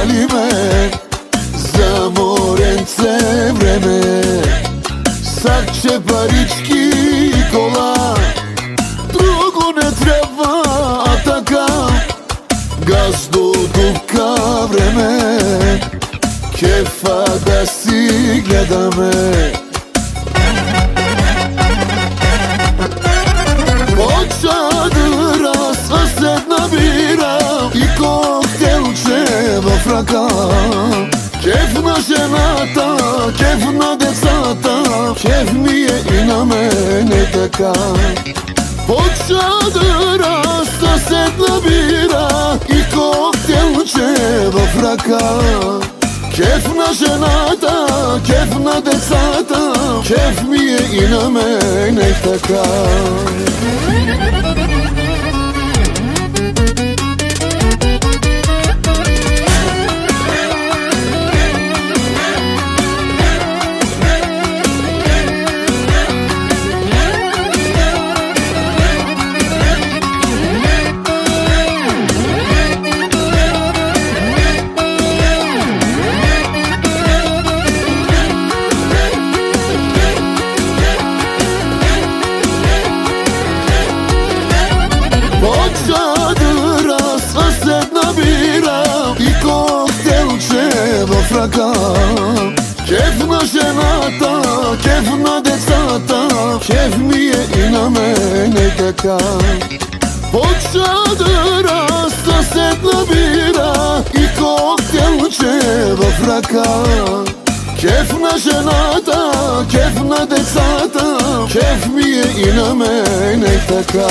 pali me zamorence vreme. Sad će parički kola, drugo ne treba, a takav gazdo dupka vreme. Kefa da si gleda me. Od čadra sased nabira i koktelčeva fraka. Kefna ženata, kefna decata, kef mi je i na mene taka. Od čadra sased nabira i koktelčeva fraka. Kefna ženata, kefna decata, kef mi je i na mene taka. Od čadra sased nabira i koktelčeva fraka. Kefna ženata, kefna decata, kef mi je i na mene taka. Od čadra sased nabira i koktelčeva fraka. Kefna ženata, kefna decata, kef mi je i na mene taka.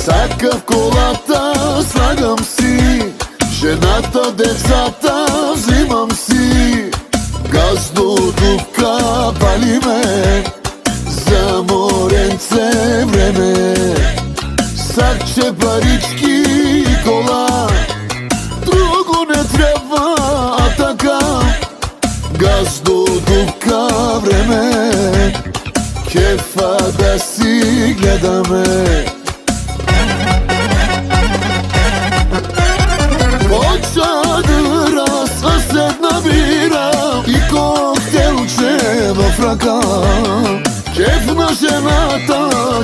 Сакав колата, слагам си, жената, децата взимам си. Газдо дупка пали ме, заморенце време. Сакче парички и кола, друго не трябва, а така газдо дупка време. Кефа да си гледаме. Od čadra sased nabira i koktelčeva fraka. Kefna ženata,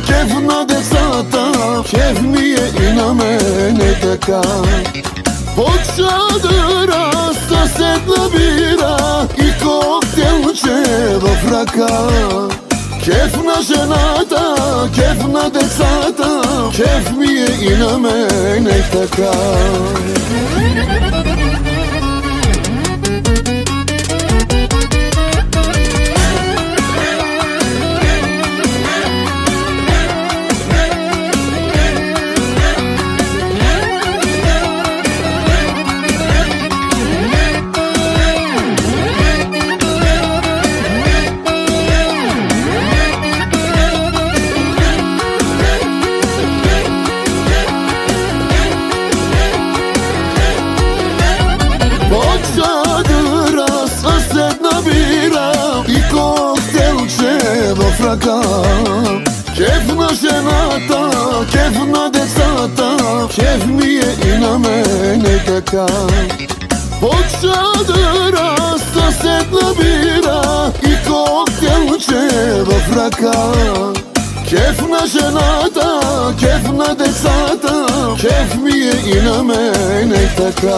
kefna decata, kef mi je i na mene taka. Od čadra sased nabira i koktelčeva fraka. Kefna ženata, kefna decata, kef mi je i na mene taka. Od čadra sased nabira i koktelčeva fraka. Kefna ženata, kefna decata, kef mi je i na mene taka. Od čadra sased nabira i koktelčeva fraka. Kefna ženata, kefna decata, kef mi je i na mene taka.